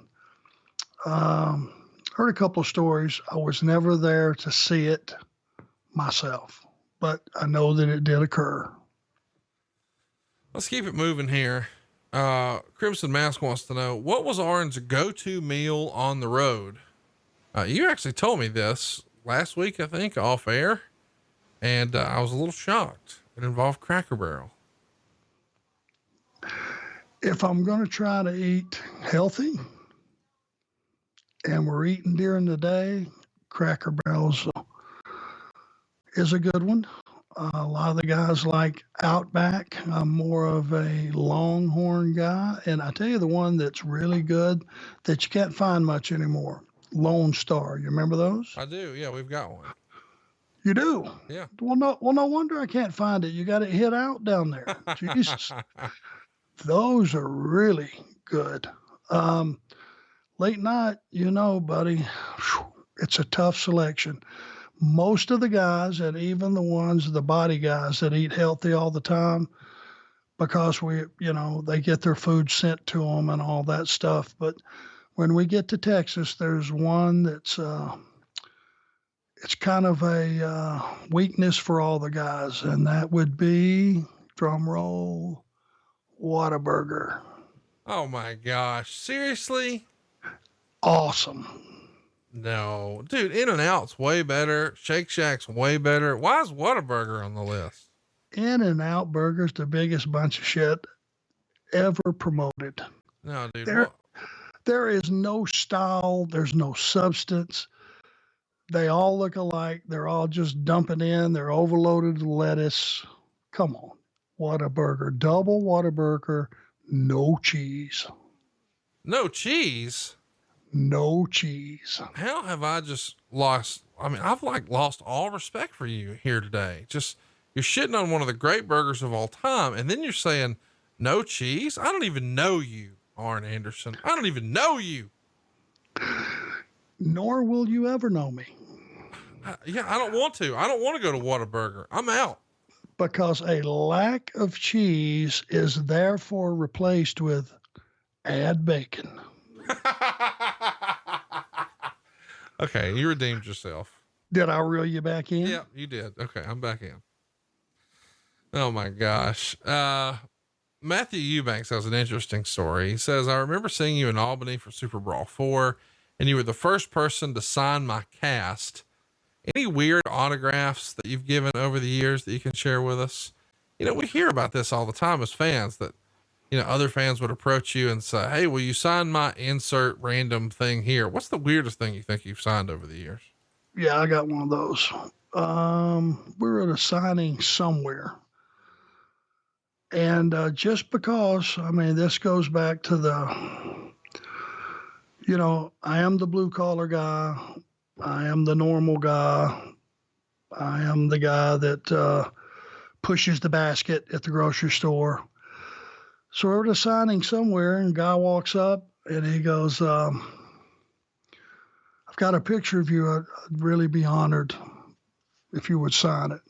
heard a couple of stories. I was never there to see it myself, but I know that it did occur. Let's keep it moving here. Crimson Mask wants to know, what was Arn's go-to meal on the road? You actually told me this last week, I think, off air, and I was a little shocked. It involved Cracker Barrel. If I'm going to try to eat healthy and we're eating during the day, Cracker Barrel's is a good one. A lot of the guys like Outback. I'm more of a Longhorn guy. And I tell you the one that's really good that you can't find much anymore, Lone Star. You remember those? I do. Yeah, we've got one. You do? Yeah. Well, no wonder I can't find it. You got it hit out down there. Jesus. Those are really good. Late night, you know, buddy, it's a tough selection. Most of the guys, and even the ones, the body guys that eat healthy all the time, because they get their food sent to them and all that stuff. But when we get to Texas, there's one that's, it's kind of a weakness for all the guys, and that would be, drum roll, Whataburger. Oh my gosh. Seriously? Awesome. No, dude, In-N-Out's way better. Shake Shack's way better. Why is Whataburger on the list? In-N-Out Burger's the biggest bunch of shit ever promoted. No, dude. There is no style. There's no substance. They all look alike. They're all just dumping in. They're overloaded with lettuce. Come on. Whataburger. Double Whataburger. No cheese. No cheese? No cheese. How have I just lost? I mean, I've lost all respect for you here today. Just, you're shitting on one of the great burgers of all time. And then you're saying no cheese. I don't even know you, Arn Anderson. I don't even know you. Nor will you ever know me. Yeah. I don't want to. I don't want to go to Whataburger. I'm out. Because a lack of cheese is therefore replaced with add bacon. Okay, you redeemed yourself. Did I reel you back in? Yeah, you did. Okay, I'm back in. Oh my gosh. Matthew Eubanks has an interesting story. He says, I remember seeing you in Albany for Super Brawl 4, and you were the first person to sign my cast. Any weird autographs that you've given over the years that you can share with us? You know, we hear about this all the time as fans, that, you know, other fans would approach you and say, hey, will you sign my insert random thing here? What's the weirdest thing you think you've signed over the years? Yeah, I got one of those. We were at a signing somewhere. And just because, I mean, this goes back to the, you know, I am the blue collar guy. I am the normal guy. I am the guy that pushes the basket at the grocery store. So we're at a signing somewhere, and a guy walks up and he goes, I've got a picture of you. I'd really be honored if you would sign it.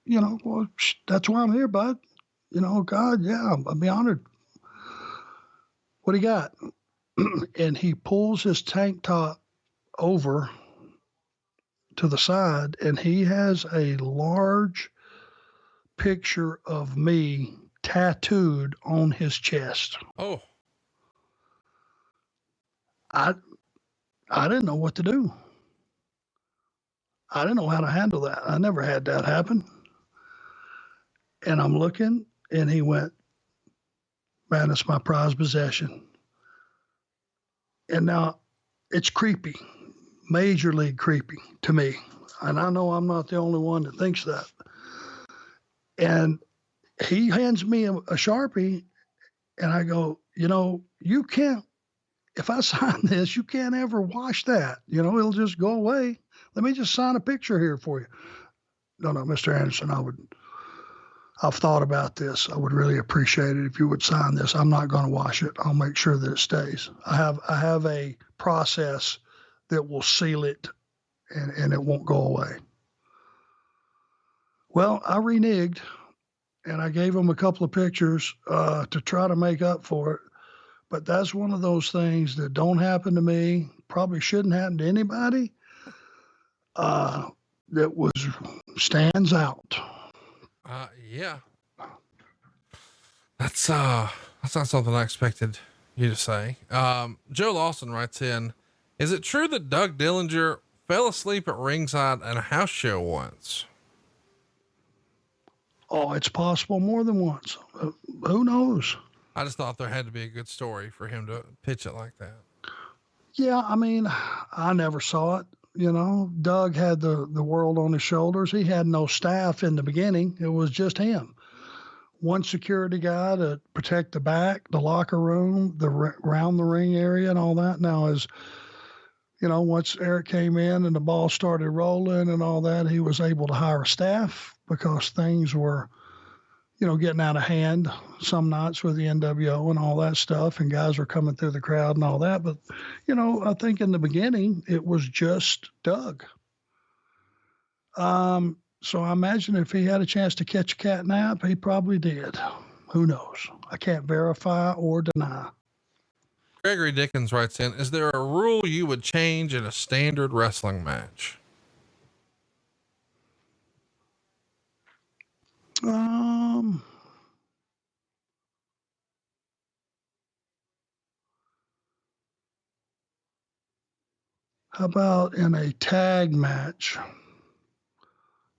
You know, well, that's why I'm here, bud. You know, God, yeah, I'd be honored. What do you got? And he pulls his tank top over to the side, and he has a large picture of me tattooed on his chest. Oh. I didn't know what to do. I didn't know how to handle that. I never had that happen. And I'm looking, and he went, man, it's my prized possession. And now it's creepy, major league creepy to me. And I know I'm not the only one that thinks that. And he hands me a Sharpie, and I go, you know, you can't, if I sign this, you can't ever wash that. You know, it'll just go away. Let me just sign a picture here for you. No, Mr. Anderson, I've thought about this. I would really appreciate it if you would sign this. I'm not going to wash it. I'll make sure that it stays. I have a process that will seal it and it won't go away. Well, I reneged and I gave him a couple of pictures to try to make up for it. But that's one of those things that don't happen to me, probably shouldn't happen to anybody, stands out. Yeah. That's not something I expected you to say. Joe Lawson writes in, is it true that Doug Dillinger fell asleep at ringside at a house show once? Oh, it's possible more than once. Who knows? I just thought there had to be a good story for him to pitch it like that. Yeah, I mean, I never saw it. You know, Doug had the world on his shoulders. He had no staff in the beginning. It was just him. One security guy to protect the back, the locker room, around the ring area and all that. Now, as you know, once Eric came in and the ball started rolling and all that, he was able to hire staff because things were, you know, getting out of hand some nights with the NWO and all that stuff, and guys were coming through the crowd and all that. But, you know, I think in the beginning it was just Doug. So I imagine if he had a chance to catch a cat nap, he probably did. Who knows? I can't verify or deny. Gregory Dickens writes in, is there a rule you would change in a standard wrestling match? How about in a tag match,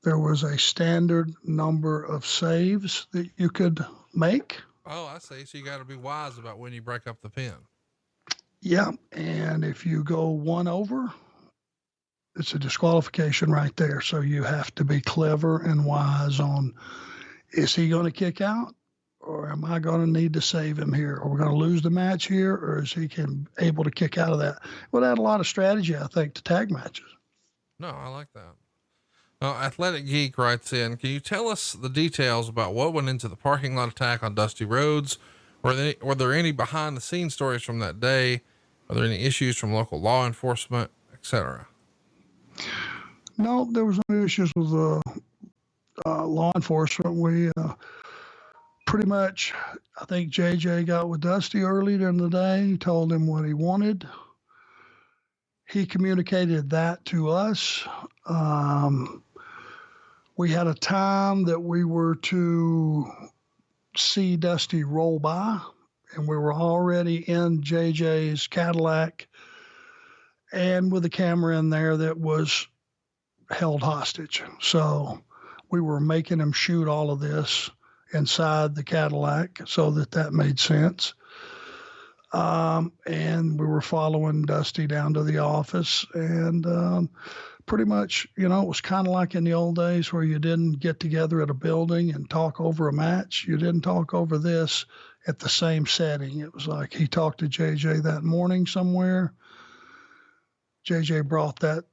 there was a standard number of saves that you could make? Oh, I see. So you got to be wise about when you break up the pin. Yeah. And if you go one over, it's a disqualification right there. So you have to be clever and wise on, is he going to kick out, or am I going to need to save him here? Are we going to lose the match here, or is he able to kick out of that? Well, add a lot of strategy, I think, to tag matches. No, I like that. Athletic Geek writes in, can you tell us the details about what went into the parking lot attack on Dusty Rhodes? Were there any behind the scenes stories from that day? Are there any issues from local law enforcement, etc.? No, there was no issues with law enforcement. We pretty much, I think JJ got with Dusty earlier in the day. He told him what he wanted. He communicated that to us. We had a time that we were to see Dusty roll by, and we were already in JJ's Cadillac and with a camera in there that was held hostage. So we were making him shoot all of this inside the Cadillac so that made sense. And we were following Dusty down to the office, and pretty much, you know, it was kind of like in the old days where you didn't get together at a building and talk over a match. You didn't talk over this at the same setting. It was like he talked to JJ that morning somewhere. JJ brought that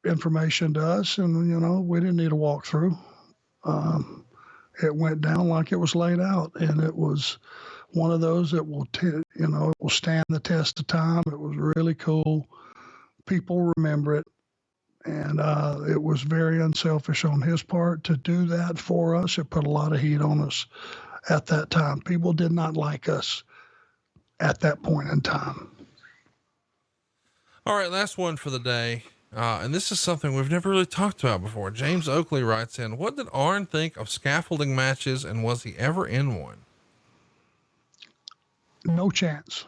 information to us, and, you know, we didn't need a walkthrough. It went down like it was laid out, and it was one of those that will, it will stand the test of time. It was really cool. People remember it. And it was very unselfish on his part to do that for us. It put a lot of heat on us at that time. People did not like us at that point in time. All right, last one for the day. And this is something we've never really talked about before. James Oakley writes in, what did Arn think of scaffolding matches, and was he ever in one? No chance.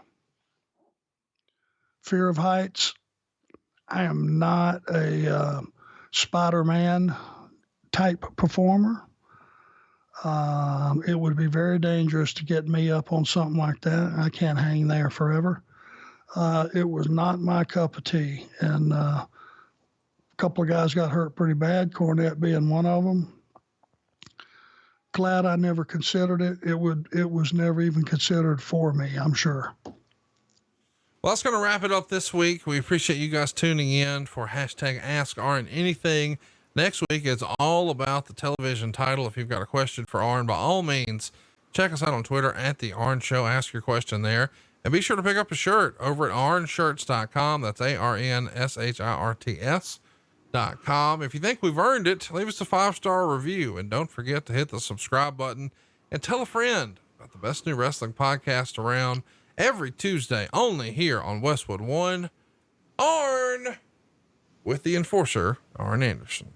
Fear of heights. I am not a Spider-Man type performer. It would be very dangerous to get me up on something like that. I can't hang there forever. It was not my cup of tea. And a couple of guys got hurt pretty bad, Cornette being one of them. Glad I never considered it. It was never even considered for me, I'm sure. Well, that's going to wrap it up this week. We appreciate you guys tuning in for hashtag Ask Arn Anything. Next week is all about the television title. If you've got a question for Arn, by all means, check us out on Twitter at The Arn Show. Ask your question there. And be sure to pick up a shirt over at arnshirts.com. That's ARNSHIRTS.com. If you think we've earned it, leave us a 5-star review. And don't forget to hit the subscribe button and tell a friend about the best new wrestling podcast around every Tuesday, only here on Westwood One. Arn with the enforcer, Arn Anderson.